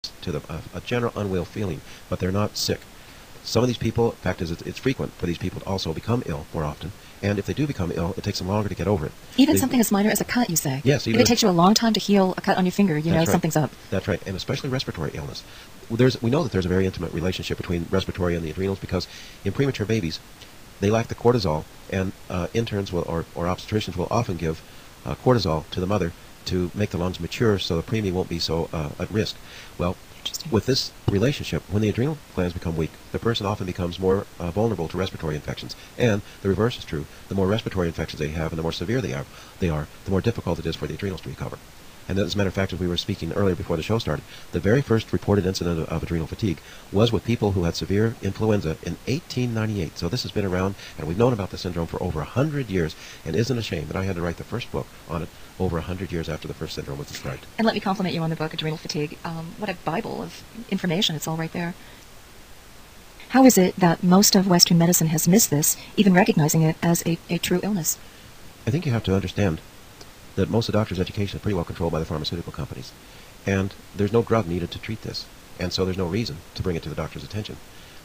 to them, a general unwell feeling, but they're not sick. Some of these people, in fact, it's frequent for these people to also become ill more often. And if they do become ill, it takes them longer to get over it. Even something as minor as a cut, you say? Yes. If it takes you a long time to heal a cut on your finger, you know right. something's up. That's right, and especially respiratory illness. We know that there's a very intimate relationship between respiratory and the adrenals because in premature babies, they lack the cortisol, and interns or obstetricians will often give cortisol to the mother to make the lungs mature so the preemie won't be so at risk. Well, with this relationship, when the adrenal glands become weak, the person often becomes more vulnerable to respiratory infections. And the reverse is true. The more respiratory infections they have and the more severe they are, the more difficult it is for the adrenals to recover. And as a matter of fact, as we were speaking earlier before the show started, the very first reported incident of adrenal fatigue was with people who had severe influenza in 1898. So this has been around, and we've known about the syndrome for over 100 years, and isn't it a shame that I had to write the first book on it over 100 years after the first syndrome was described. And let me compliment you on the book, Adrenal Fatigue. What a Bible of information. It's all right there. How is it that most of Western medicine has missed this, even recognizing it as a true illness? I think you have to understand that most of the doctor's education is pretty well controlled by the pharmaceutical companies. And there's no drug needed to treat this. And so there's no reason to bring it to the doctor's attention.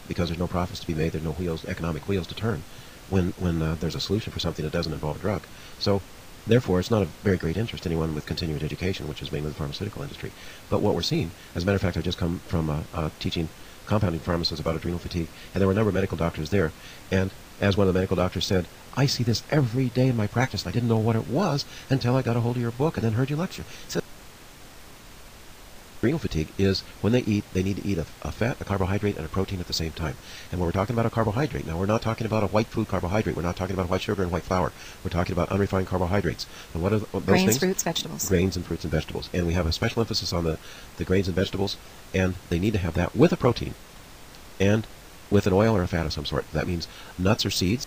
Because there's no profits to be made, there's no wheels, economic wheels to turn when there's a solution for something that doesn't involve a drug. So, therefore, it's not of very great interest to anyone with continuing education, which is mainly the pharmaceutical industry. But what we're seeing, as a matter of fact, I've just come from teaching compounding pharmacists about adrenal fatigue, and there were a number of medical doctors there. And as one of the medical doctors said, I see this every day in my practice, and I didn't know what it was until I got a hold of your book and then heard you lecture. So, adrenal fatigue is when they eat, they need to eat a fat, a carbohydrate, and a protein at the same time. And when we're talking about a carbohydrate, now we're not talking about a white food carbohydrate. We're not talking about white sugar and white flour. We're talking about unrefined carbohydrates. And what are those grains, things? fruits, vegetables. Grains and fruits and vegetables. And we have a special emphasis on the grains and vegetables, and they need to have that with a protein and with an oil or a fat of some sort. That means nuts or seeds.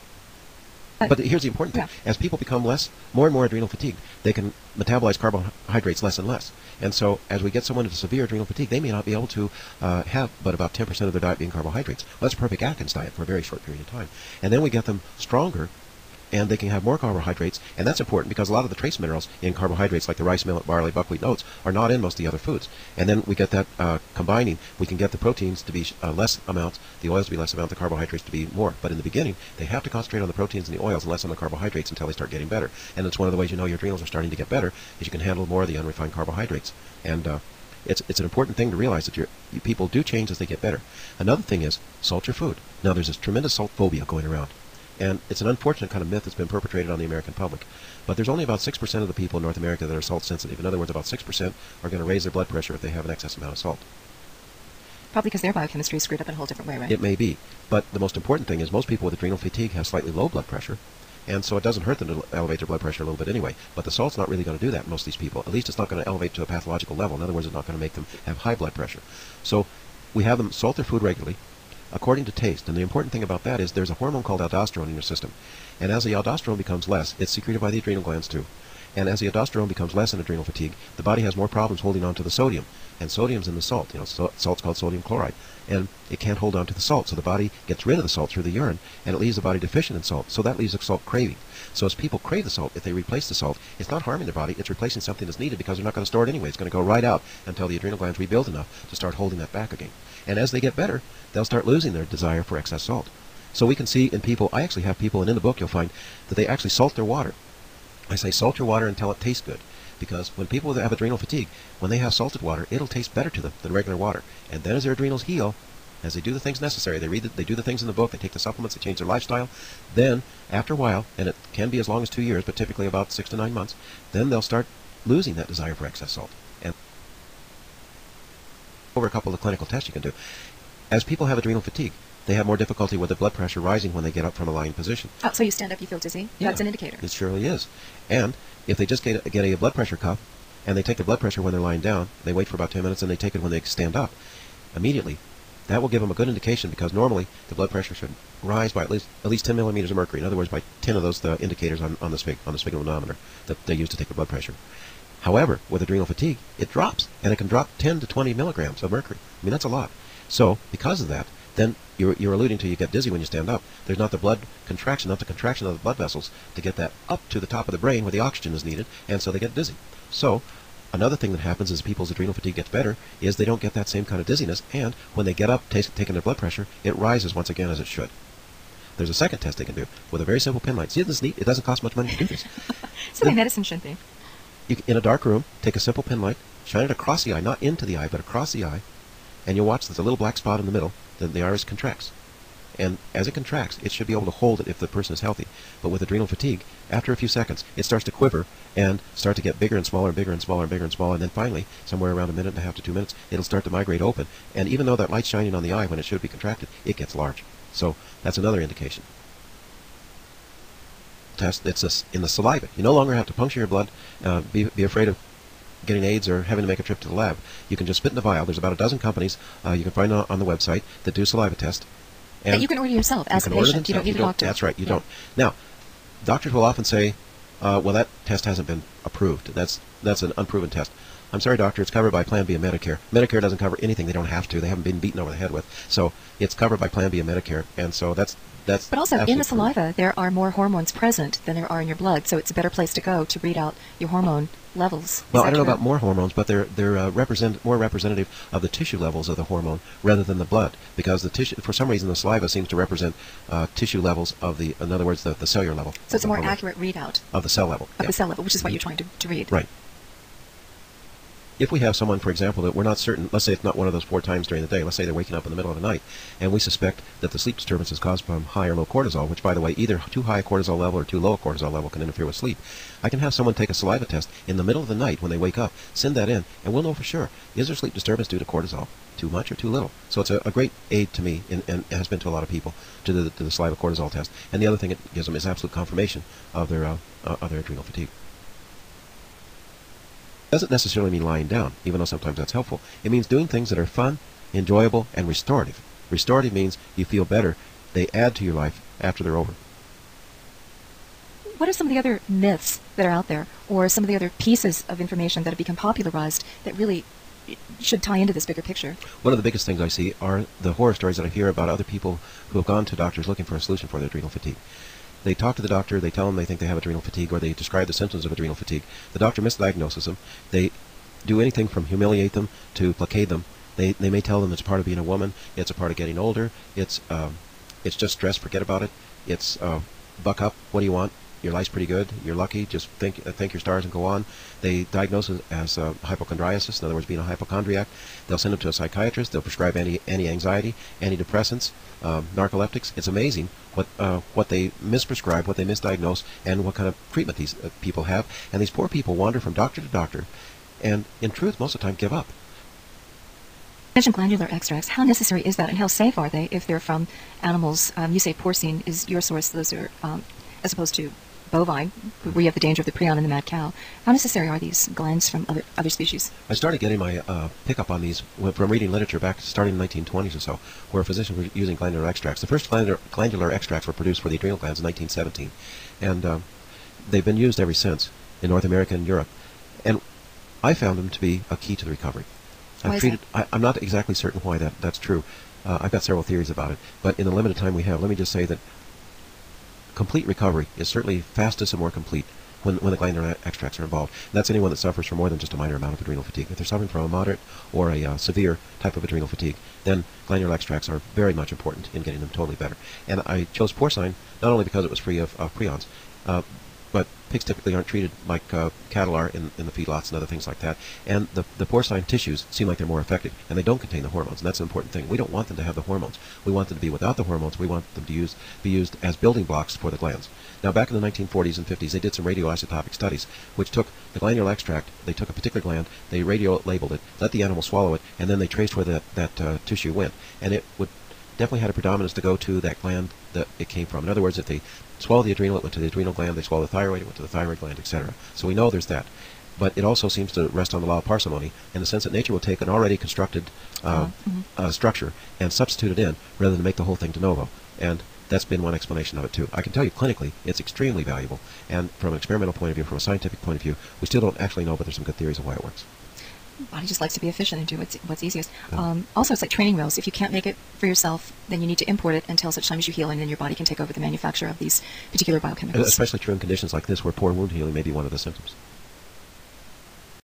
But here's the important thing. As people become more and more adrenal fatigued, they can metabolize carbohydrates less and less. And so as we get someone into severe adrenal fatigue, they may not be able to have but about 10% of their diet being carbohydrates. Well, that's a perfect Atkins diet for a very short period of time. And then we get them stronger, and they can have more carbohydrates, and that's important because a lot of the trace minerals in carbohydrates like the rice, millet, barley, buckwheat, and oats are not in most of the other foods. And then we get that combining, we can get the proteins to be less amounts, the oils to be less amount, the carbohydrates to be more. But in the beginning, they have to concentrate on the proteins and the oils and less on the carbohydrates until they start getting better. And it's one of the ways you know your adrenals are starting to get better is you can handle more of the unrefined carbohydrates. And it's an important thing to realize that people do change as they get better. Another thing is salt your food. Now there's this tremendous salt phobia going around. And it's an unfortunate kind of myth that's been perpetrated on the American public. But there's only about 6% of the people in North America that are salt sensitive. In other words, about 6% are going to raise their blood pressure if they have an excess amount of salt. Probably because their biochemistry is screwed up in a whole different way, right? It may be. But the most important thing is most people with adrenal fatigue have slightly low blood pressure. And so it doesn't hurt them to elevate their blood pressure a little bit anyway. But the salt's not really going to do that in most of these people. At least it's not going to elevate to a pathological level. In other words, it's not going to make them have high blood pressure. So we have them salt their food regularly, according to taste. And the important thing about that is there's a hormone called aldosterone in your system. And as the aldosterone becomes less, it's secreted by the adrenal glands too. And as the aldosterone becomes less in adrenal fatigue, the body has more problems holding on to the sodium. And sodium's in the salt. Salt's called sodium chloride. And it can't hold on to the salt. So the body gets rid of the salt through the urine, and it leaves the body deficient in salt. So that leaves a salt craving. So as people crave the salt, if they replace the salt, it's not harming their body. It's replacing something that's needed because they're not going to store it anyway. It's going to go right out until the adrenal glands rebuild enough to start holding that back again. And as they get better, they'll start losing their desire for excess salt. So we can see in people, I actually have people, and in the book you'll find that they actually salt their water. I say salt your water until it tastes good. Because when people have adrenal fatigue, when they have salted water, it'll taste better to them than regular water. And then as their adrenals heal, as they do the things necessary, they do the things in the book, they take the supplements, they change their lifestyle, then after a while, and it can be as long as 2 years, but typically about 6 to 9 months, then they'll start losing that desire for excess salt. And over a couple of clinical tests you can do. As people have adrenal fatigue, they have more difficulty with the blood pressure rising when they get up from a lying position. Oh, so you stand up, you feel dizzy? Yeah, that's an indicator. It surely is. And if they just get a blood pressure cuff, and they take the blood pressure when they're lying down, they wait for about 10 minutes, and they take it when they stand up, immediately, that will give them a good indication because normally the blood pressure should rise by at least 10 millimeters of mercury. In other words, by 10 of those indicators on the sphygmomanometer that they use to take the blood pressure. However, with adrenal fatigue, it drops, and it can drop 10 to 20 milligrams of mercury. I mean, that's a lot. So, because of that, then you're alluding to you get dizzy when you stand up. There's not the blood contraction, not the contraction of the blood vessels to get that up to the top of the brain where the oxygen is needed, and so they get dizzy. So, Another thing that happens as people's adrenal fatigue gets better is they don't get that same kind of dizziness, and when they get up, taking their blood pressure, it rises once again as it should. There's a second test they can do with a very simple pen light. See, isn't this neat? It doesn't cost much money to do this. So the medicine should be. In a dark room, take a simple pen light, shine it across the eye, not into the eye, but across the eye, and you'll watch there's a little black spot in the middle, then the iris contracts. And as it contracts, it should be able to hold it if the person is healthy. But with adrenal fatigue, after a few seconds, it starts to quiver and start to get bigger and smaller and bigger and smaller and bigger and smaller. And then finally, somewhere around 1.5 to 2 minutes, it'll start to migrate open. And even though that light's shining on the eye when it should be contracted, it gets large. So that's another indication. Test, it's in the saliva. You no longer have to puncture your blood, be afraid of getting AIDS or having to make a trip to the lab. You can just spit in a vial. There's about a dozen companies you can find on the website that do saliva tests. And that you can order yourself as a patient. You don't need a doctor. That's right, you don't. Now, doctors will often say, well, that test hasn't been approved. That's an unproven test. I'm sorry, doctor, it's covered by Plan B and Medicare. Medicare doesn't cover anything they don't have to. They haven't been beaten over the head with. So it's covered by Plan B and Medicare, and so that's But also, in the saliva, there are more hormones present than there are in your blood, so it's a better place to go to read out your hormone levels. Well, I don't know about more hormones, but they're more representative of the tissue levels of the hormone rather than the blood, because the tissue, for some reason, the saliva seems to represent tissue levels of the, in other words, the cellular level. So it's a more accurate readout of the cell level. Of the cell level, which is what you're trying to read. Right. If we have someone, for example, that we're not certain, let's say it's not one of those 4 times during the day, let's say they're waking up in the middle of the night, and we suspect that the sleep disturbance is caused from high or low cortisol, which, by the way, either too high a cortisol level or too low a cortisol level can interfere with sleep. I can have someone take a saliva test in the middle of the night when they wake up, send that in, and we'll know for sure, is their sleep disturbance due to cortisol? Too much or too little? So it's a great aid to me, and has been to a lot of people, to the saliva cortisol test. And the other thing it gives them is absolute confirmation of their adrenal fatigue. Doesn't necessarily mean lying down, even though sometimes that's helpful. It means doing things that are fun, enjoyable, and restorative. Restorative means you feel better. They add to your life after they're over. What are some of the other myths that are out there, or some of the other pieces of information that have become popularized that really should tie into this bigger picture? One of the biggest things I see are the horror stories that I hear about other people who have gone to doctors looking for a solution for their adrenal fatigue. They talk to the doctor, they tell them they think they have adrenal fatigue, or they describe the symptoms of adrenal fatigue. The doctor misdiagnoses them. They do anything from humiliate them to placate them. They may tell them it's part of being a woman, it's a part of getting older, it's just stress, forget about it, it's buck up, what do you want? Your life's pretty good, you're lucky, just thank your stars and go on. They diagnose it as hypochondriasis, in other words, being a hypochondriac. They'll send them to a psychiatrist, they'll prescribe anti-anxiety, antidepressants, narcoleptics. It's amazing what they misprescribe, what they misdiagnose, and what kind of treatment these people have. And these poor people wander from doctor to doctor, and in truth, most of the time give up. You mentioned glandular extracts. How necessary is that, and how safe are they if they're from animals? You say porcine is your source. Those are, as opposed to bovine, where you have the danger of the prion and the mad cow. How necessary are these glands from other species? I started getting my pickup on these from reading literature back starting in the 1920s or so, where physicians were using glandular extracts. The first glandular extracts were produced for the adrenal glands in 1917, and they've been used ever since in North America and Europe. And I found them to be a key to the recovery. I'm not exactly certain why that's true. I've got several theories about it, but in the limited time we have, let me just say that complete recovery is certainly fastest and more complete when the glandular extracts are involved. And that's anyone that suffers from more than just a minor amount of adrenal fatigue. If they're suffering from a moderate or a severe type of adrenal fatigue, then glandular extracts are very much important in getting them totally better. And I chose porcine not only because it was free of prions, but pigs typically aren't treated like cattle are in the feedlots and other things like that. And the porcine tissues seem like they're more effective, and they don't contain the hormones, and that's an important thing. We don't want them to have the hormones. We want them to be without the hormones. We want them to be used as building blocks for the glands. Now, back in the 1940s and 50s, they did some radioisotopic studies, which took the glandular extract, they took a particular gland, they radio-labeled it, let the animal swallow it, and then they traced where that tissue went. And it would definitely had a predominance to go to that gland that it came from. In other words, if they swallow the adrenal, it went to the adrenal gland. They swallow the thyroid, it went to the thyroid gland, etc. So we know there's that. But it also seems to rest on the law of parsimony in the sense that nature will take an already constructed structure and substitute it in rather than make the whole thing de novo. And that's been one explanation of it too. I can tell you clinically it's extremely valuable, and from an experimental point of view, from a scientific point of view, we still don't actually know, but there's some good theories of why it works. Body just likes to be efficient and do what's easiest. Also, it's like training wheels. If you can't make it for yourself, then you need to import it until such time as you heal, and then your body can take over the manufacture of these particular biochemicals. Especially true in conditions like this, where poor wound healing may be one of the symptoms.